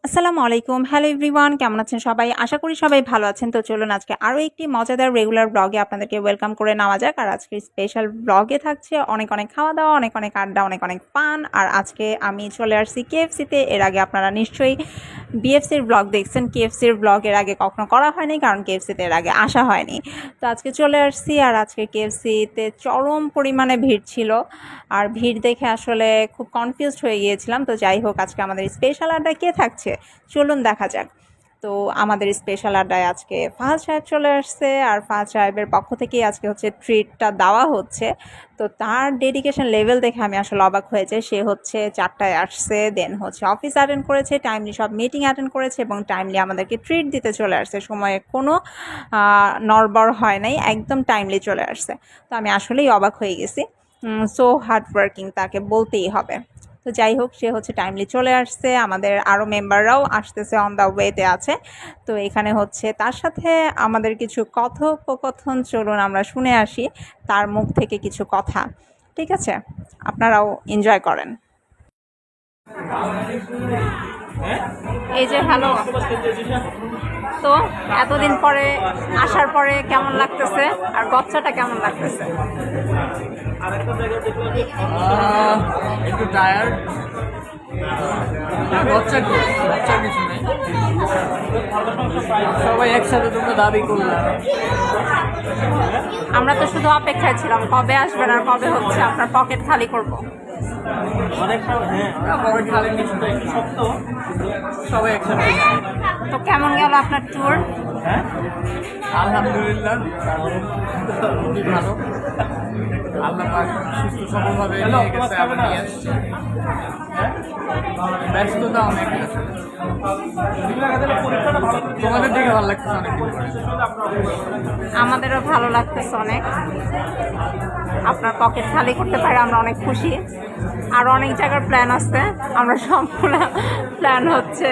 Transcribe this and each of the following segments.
আসসালামু আলাইকুম। Hello everyone, কেমন আছেন সবাই? আশা করি সবাই ভালো আছেন। তো চলুন আজকে আরও একটি মজাদার রেগুলার ব্লগে আপনাদেরকে ওয়েলকাম করে নেওয়া যাক। আর আজকে স্পেশাল ব্লগে থাকছে অনেক অনেক খাওয়া-দাওয়া, অনেক অনেক আড্ডা, অনেক অনেক ফান। আর আজকে আমি চলে আসছি কেএফসিতে। এর আগে আপনারা নিশ্চয়ই বিএফসির ব্লগ দেখছেন। কেএফসির ব্লগ এর আগে কখনো করা হয়নি, কারণ কেএফসিতে এর আগে আসা হয়নি। তো আজকে চলে আসছি, আর আজকে কেএফসিতে চরম পরিমাণে ভিড় ছিল। আর ভিড় দেখে আসলে খুব কনফিউজড হয়ে গিয়েছিলাম। তো যাই হোক, আজকে আমাদের স্পেশাল আড্ডা কে থাকছে চলুন দেখা যাক। তো আমাদের স্পেশাল আড্ডায় আজকে ফাহাদ সাহেব চলে আসছে, আর ফাহাদ সাহেবের পক্ষ থেকেই আজকে হচ্ছে ট্রিটটা দেওয়া হচ্ছে। তো তার ডেডিকেশন লেভেল দেখে আমি আসলে অবাক হয়েছে। সে হচ্ছে 4টায় আসছে, দেন হচ্ছে অফিস অ্যাটেন্ড করেছে, টাইমলি সব মিটিং অ্যাটেন্ড করেছে এবং টাইমলি আমাদেরকে ট্রিট দিতে চলে আসছে। সময়ে কোনো নড়বড় হয় নাই, একদম টাইমলি চলে আসছে। তো আমি আসলেই অবাক হয়ে গেছি। সো হার্ড ওয়ার্কিং, তাকে বলতেই হবে। তো যাই হোক, সে হচ্ছে টাইমলি চলে আসছে। আমাদের আরও মেম্বাররাও আসতেছে, অন দ্য ওয়েতে আছে। তো এখানে হচ্ছে তার সাথে আমাদের কিছু কথোপকথন, চলুন আমরা শুনে আসি তার মুখ থেকে কিছু কথা। ঠিক আছে, আপনারাও এনজয় করেন। এই যে হ্যালো, তো এতদিন পরে আসার পরে কেমন লাগতেছে, আর বাচ্চাটা কেমন লাগতেছে? একটু টায়ার্ড। বাচ্চা কিছু নেই, সবাই একসাথে তোমরা দাবি করলাম। আমরা তো শুধু অপেক্ষায় ছিলাম কবে আসবেন আর কবে হচ্ছে আপনার পকেট খালি করব। পকেট খালি কিছুটা একটু শক্ত, সবাই একসাথে। তো কেমন গেল আপনার ট্যুর? আলহামদুলিল্লাহ খুবই ভালো। আল্লাহ পাক সুস্থ সবলভাবে নিয়ে গেছে, আমি নিয়ে আসছি। ব্যস্ততা অনেক আছে, তোমাদের দিকে ভালো লাগছে অনেক। আমাদেরও ভালো লাগতেছে অনেক। আপনার পকেট খালি করতে পারে আমরা অনেক খুশি। আর অনেক জায়গার প্ল্যান আছে, আমরা সবগুলো প্ল্যান হচ্ছে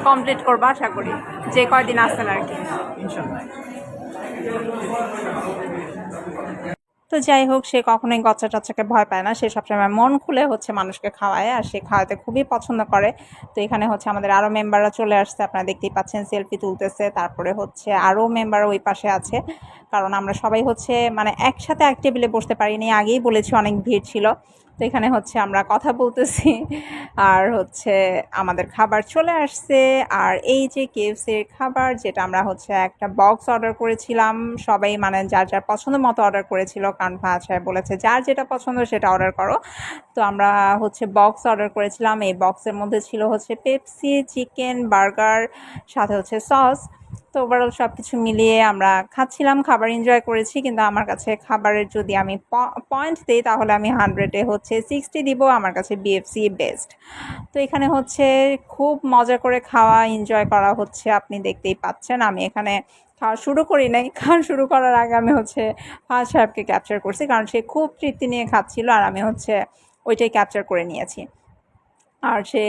কমপ্লিট করবো আশা করি, যে কয়দিন আসছেন আর কি। তো যাই হোক, সে কখনোই গচ্চা টচ্চাকে ভয় পায় না। সে সবসময় মন খুলে হচ্ছে মানুষকে খাওয়ায়, আর সে খাওয়াতে খুবই পছন্দ করে। তো এখানে হচ্ছে আমাদের আরও মেম্বাররা চলে আসছে, আপনারা দেখতেই পাচ্ছেন সেলফি তুলতেছে। তারপরে হচ্ছে আরও মেম্বার ওই পাশে আছে, কারণ আমরা সবাই হচ্ছে মানে একসাথে এক টেবিলে বসতে পারিনি, আগেই বলেছি অনেক ভিড় ছিল। তো এখানে হচ্ছে আমরা কথা বলতেছি, আর হচ্ছে আমাদের খাবার চলে আসছে। আর এই যে কেএফসির খাবার, যেটা আমরা হচ্ছে একটা বক্স অর্ডার করেছিলাম, সবাই মানে যার যার পছন্দ মতো অর্ডার করেছিল, কারণ ফাহাদ সাহেব বলেছে যার যেটা পছন্দ সেটা অর্ডার করো। তো আমরা হচ্ছে বক্স অর্ডার করেছিলাম। এই বক্সের মধ্যে ছিল হচ্ছে পেপসি, চিকেন, বার্গার, সাথে হচ্ছে সস। তো ওভারঅল সব কিছু মিলিয়ে আমরা খাচ্ছিলাম, খাবার এনজয় করেছি। কিন্তু আমার কাছে খাবারের যদি আমি পয়েন্ট দিই, তাহলে আমি 100-এ হচ্ছে 60 দিব। আমার কাছে বিএফসি বেস্ট। তো এখানে হচ্ছে খুব মজা করে খাওয়া এনজয় করা হচ্ছে, আপনি দেখতেই পাচ্ছেন। আমি এখানে খাওয়া শুরু করি নাই, খাওয়া শুরু করার আগে আমি হচ্ছে ফাহাদ সাহেবকে ক্যাপচার করছি, কারণ সে খুব তৃপ্তি নিয়ে খাচ্ছিল, আর আমি হচ্ছে ওইটাই ক্যাপচার করে নিয়েছি। আর সে,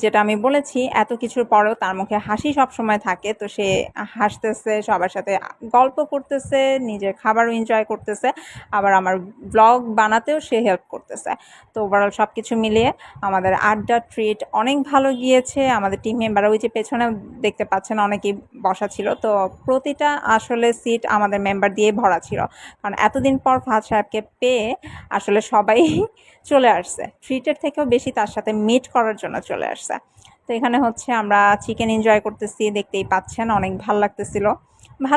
যেটা আমি বলেছি, এত কিছুর পরেও তার মুখে হাসি সব সময় থাকে। তো সে হাসতেছে, সবার সাথে গল্প করতেছে, নিজের খাবারও এনজয় করতেছে, আবার আমার ব্লগ বানাতেও সে হেল্প করতেছে। তো ওভারঅল সব কিছু মিলিয়ে আমাদের আড্ডা ট্রিট অনেক ভালো গিয়েছে। আমাদের টিম মেম্বার ওই যে পেছনে দেখতে পাচ্ছেন অনেকেই বসা ছিল। তো প্রতিটা আসলে সিট আমাদের মেম্বার দিয়ে ভরা ছিল, কারণ এতদিন পর ফাহাদ সাহেবকে পেয়ে আসলে সবাই চলে আসছে, ট্রিটের থেকেও বেশি তার সাথে মিট করার জন্য চলে আসছে। তো এখানে হচ্ছে আমরা চিকেন এনজয় করতেছি, দেখতেই পাচ্ছেন অনেক ভাল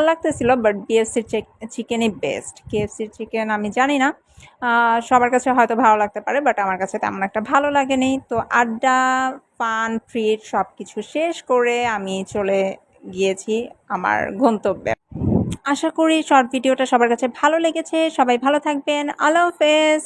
লাগতেছিল। বাট বিএফসির চিকেনই বেস্ট। কেএফসির চিকেন আমি জানি না, সবার কাছে হয়তো ভালো লাগতে পারে, বাট আমার কাছে তেমন একটা ভালো লাগেনি। তো আড্ডা, ফান, ট্রিট সব কিছু শেষ করে আমি চলে গিয়েছি আমার গন্তব্যে। আশা করি শর্ট ভিডিওটা সবার কাছে ভালো লেগেছে। সবাই ভালো থাকবেন। আল্লাহ হাফেজ।